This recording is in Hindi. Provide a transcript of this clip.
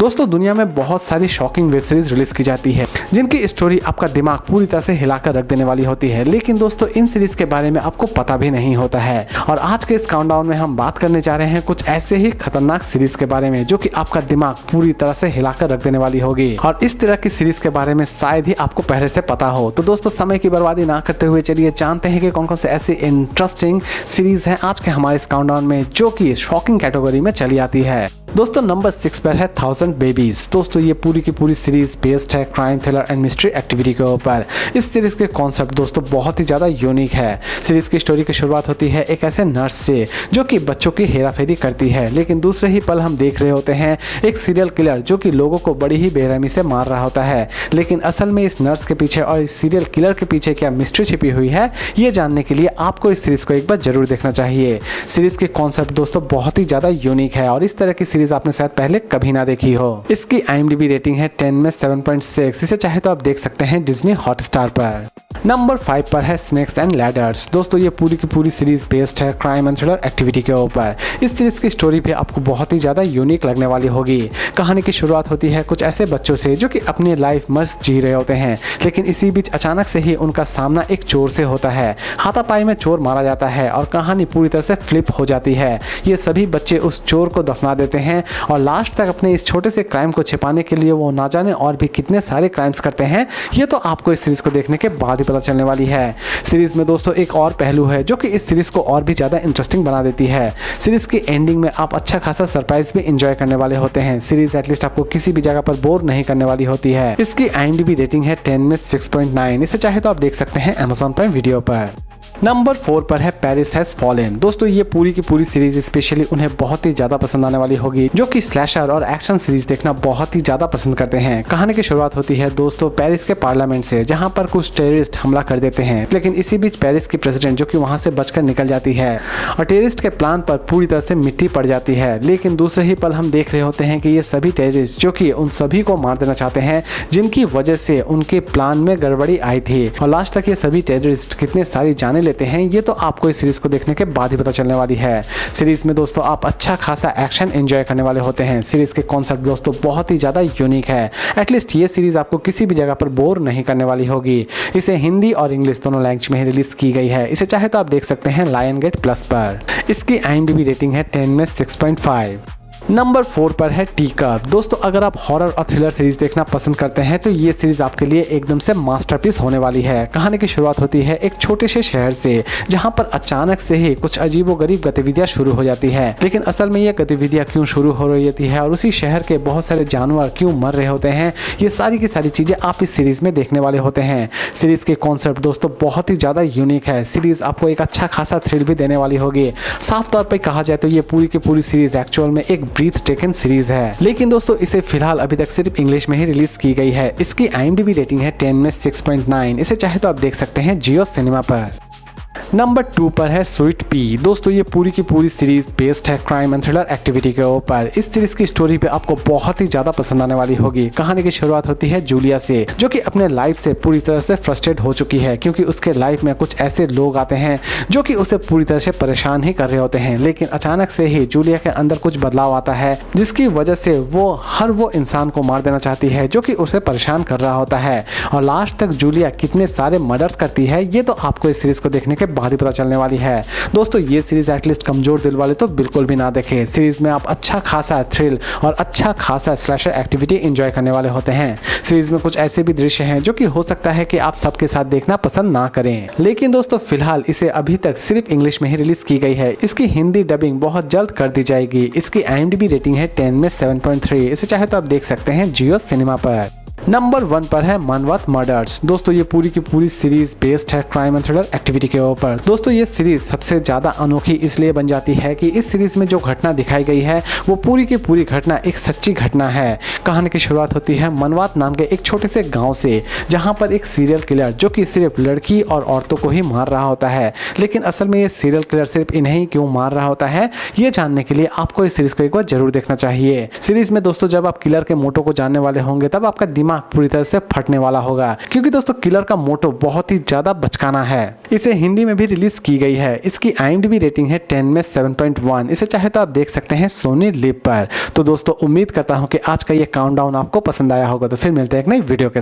दोस्तों दुनिया में बहुत सारी शॉकिंग वेब सीरीज रिलीज की जाती है जिनकी स्टोरी आपका दिमाग पूरी तरह से हिलाकर रख देने वाली होती है, लेकिन दोस्तों इन सीरीज के बारे में आपको पता भी नहीं होता है। और आज के इस काउंटडाउन में हम बात करने जा रहे हैं कुछ ऐसे ही खतरनाक सीरीज के बारे में जो कि आपका दिमाग पूरी तरह से हिलाकर रख देने वाली होगी। और इस तरह की सीरीज के बारे में शायद ही आपको पहले से पता हो। तो दोस्तों समय की बर्बादी ना करते हुए चलिए जानते हैं कि कौन कौन से ऐसी इंटरेस्टिंग सीरीज हैं आज के हमारे इस काउंटडाउन में जो कि शॉकिंग कैटेगरी में चली आती है। दोस्तों नंबर 6 पर है 1000 बेबीज। दोस्तों ये पूरी की पूरी सीरीज बेस्ड है crime thriller and mystery activity के ऊपर। इस सीरीज के कॉन्सेप्ट दोस्तों बहुत ही ज़्यादा यूनिक है। सीरीज की स्टोरी की शुरुआत होती है एक ऐसे नर्स से जो कि बच्चों की हेराफेरी करती है, लेकिन दूसरे ही पल हम देख रहे होते हैं एक सीरियल किलर जो कि लोगों को बड़ी ही बेरहमी से मार रहा होता है। लेकिन असल में इस नर्स के पीछे और इस सीरियल किलर के पीछे क्या मिस्ट्री छिपी हुई है, ये जानने के लिए आपको इस सीरीज को एक बार जरूर देखना चाहिए। सीरीज के कॉन्सेप्ट दोस्तों बहुत ही ज़्यादा यूनिक है और इस तरह की सीरीज आपने शायद पहले कभी ना देखी हो। इसकी IMDb रेटिंग है 10 में 7.6। इसे चाहे तो आप देख सकते हैं डिज्नी हॉटस्टार पर। नंबर 5 पर है स्नेक्स एंड लैडर्स। दोस्तों ये पूरी की पूरी सीरीज बेस्ड है क्राइम एंड थ्रिलर एक्टिविटी के ऊपर। इस सीरीज की स्टोरी भी आपको बहुत ही ज़्यादा यूनिक लगने वाली होगी। कहानी की शुरुआत होती है कुछ ऐसे बच्चों से जो कि अपनी लाइफ मस्त जी रहे होते हैं, लेकिन इसी बीच अचानक से ही उनका सामना एक चोर से होता है। हाथापाई में चोर मारा जाता है और कहानी पूरी तरह से फ्लिप हो जाती है। ये सभी बच्चे उस चोर को दफना देते हैं और लास्ट तक अपने इस छोटे से क्राइम को छिपाने के लिए वो ना जाने और भी कितने सारे क्राइम्स करते हैं। ये तो आपको इस सीरीज को देखने के बाद ही पता चलने वाली है। सीरीज में दोस्तों एक और पहलू है जो कि इस सीरीज को और भी ज़्यादा इंटरेस्टिंग बना देती है। सीरीज की एंडिंग में आप अच्छा खासा सरप्राइज भी एंजॉय करने वाले होते हैं। सीरीज एटलीस्ट आपको किसी भी जगह पर बोर नहीं करने वाली होती है। इसकी IMDb रेटिंग है 10 में 6.9। इसे चाहे तो आप देख सकते हैं Amazon प्राइम वीडियो पर। नंबर 4 पर है पेरिस हैज फॉलन। दोस्तों ये पूरी की पूरी सीरीज स्पेशली उन्हें बहुत ही ज़्यादा पसंद आने वाली होगी जो कि स्लैशर और एक्शन सीरीज देखना बहुत ही ज़्यादा पसंद करते हैं। कहानी की शुरुआत होती है दोस्तों पेरिस के पार्लियामेंट से, जहां पर कुछ टेररिस्ट हमला कर देते हैं, लेकिन इसी बीच पेरिस की प्रेसिडेंट जो कि वहां से बचकर निकल जाती है और टेररिस्ट के प्लान पर पूरी तरह से मिट्टी पड़ जाती है। लेकिन दूसरे ही पल हम देख रहे होते हैं कि ये सभी टेररिस्ट जो कि उन सभी को मार देना चाहते हैं जिनकी वजह से उनके प्लान में गड़बड़ी आई थी। और लास्ट तक ये सभी टेररिस्ट कितने सारी जाने लेते हैं ये तो आपको इस सीरीज को देखने के बाद ही पता चलने वाली है। सीरीज में दोस्तों आप अच्छा खासा एक्शन एंजॉय करने वाले होते हैं। सीरीज के कॉन्सेप्ट दोस्तों बहुत ही ज़्यादा यूनिक है। एटलीस्ट ये सीरीज आपको किसी भी जगह पर बोर नहीं करने वाली होगी। इसे हिंदी और इंग्लिश दोनों लैंग्वेज में ही रिलीज की गई है। इसे चाहे तो आप देख सकते हैं लायन गेट प्लस पर। इसकी IMDb रेटिंग है 10 में 6.5। नंबर 4 पर है टीकअप। दोस्तों अगर आप हॉरर और थ्रिलर सीरीज देखना पसंद करते हैं तो ये सीरीज आपके लिए एकदम से मास्टरपीस होने वाली है। कहानी की शुरुआत होती है एक छोटे से शहर से, जहां पर अचानक से ही कुछ अजीबोगरीब गतिविधियां शुरू हो जाती है। लेकिन असल में ये गतिविधियां क्यों शुरू हो रही होती है और उसी शहर के बहुत सारे जानवर क्यों मर रहे होते हैं, ये सारी की सारी चीजें आप इस सीरीज में देखने वाले होते हैं। सीरीज के कॉन्सेप्ट दोस्तों बहुत ही ज्यादा यूनिक है। सीरीज आपको एक अच्छा खासा थ्रिल भी देने वाली होगी। साफ तौर पर कहा जाए तो ये पूरी की पूरी सीरीज एक्चुअल में एक ब्रीथ टेकन सीरीज है, लेकिन दोस्तों इसे फिलहाल अभी तक सिर्फ इंग्लिश में ही रिलीज की गई है। इसकी IMDb रेटिंग है 10 में 6.9। इसे चाहे तो आप देख सकते हैं जियो सिनेमा पर। नंबर 2 पर है स्वीट पी। दोस्तों ये पूरी की पूरी सीरीज बेस्ड है क्राइम एंड थ्रिलर एक्टिविटी के ऊपर। इस सीरीज की स्टोरी पे आपको बहुत ही ज्यादा पसंद आने वाली होगी। कहानी की शुरुआत होती है जूलिया से, जो कि अपने लाइफ से पूरी तरह से फ्रस्ट्रेट हो चुकी है क्योंकि उसके लाइफ में कुछ ऐसे लोग आते हैं जो कि उसे पूरी तरह से परेशान ही कर रहे होते हैं। लेकिन अचानक से ही जूलिया के अंदर कुछ बदलाव आता है जिसकी वजह से वो इंसान को मार देना चाहती है जो कि उसे परेशान कर रहा होता है। और लास्ट तक जूलिया कितने सारे मर्डर्स करती है ये तो आपको इस सीरीज को देखने के बाद ही पता चलने वाली है। दोस्तों ये सीरीज एटलीस्ट कमजोर दिल वाले तो बिल्कुल भी ना देखें। सीरीज में आप अच्छा खासा थ्रिल और अच्छा खासा स्लैशर एक्टिविटी एंजॉय करने वाले होते हैं। सीरीज में कुछ ऐसे भी दृश्य हैं जो कि हो सकता है कि आप सबके साथ देखना पसंद ना करें, लेकिन दोस्तों फिलहाल इसे अभी तक सिर्फ इंग्लिश में ही रिलीज की गई है। इसकी हिंदी डबिंग बहुत जल्द कर दी जाएगी। इसकी IMDb रेटिंग है 10 में 7.3। इसे चाहे तो आप देख सकते हैं जियो सिनेमा पर। नंबर 1 पर है मनवत मर्डर्स। दोस्तों ये पूरी की पूरी सीरीज बेस्ड है क्राइम एंड थ्रिलर एक्टिविटी के ऊपर। दोस्तों ये सीरीज सबसे ज्यादा अनोखी इसलिए बन जाती है कि इस सीरीज में जो घटना दिखाई गई है वो पूरी की पूरी घटना एक सच्ची घटना है। कहानी की शुरुआत होती है मनवात नाम के एक छोटे से गाँव से, जहाँ पर एक सीरियल किलर जो कि सिर्फ लड़की और औरतों को ही मार रहा होता है। लेकिन असल में ये सीरियल किलर सिर्फ इन्हें ही क्यों मार रहा होता है ये जानने के लिए आपको इस सीरीज को एक बार जरूर देखना चाहिए। सीरीज में दोस्तों जब आप किलर के मोटो को जानने वाले होंगे तब आपका दिमाग दिमाग पूरी तरह से फटने वाला होगा, क्योंकि दोस्तों किलर का मोटो बहुत ही ज्यादा बचकाना है। इसे हिंदी में भी रिलीज की गई है। इसकी IMDb रेटिंग है 10 में 7.1। इसे चाहे तो आप देख सकते हैं सोनी लिव पर। तो दोस्तों उम्मीद करता हूं कि आज का ये काउंटडाउन आपको पसंद आया होगा। तो फिर मिलते हैं एक नई वीडियो के साथ।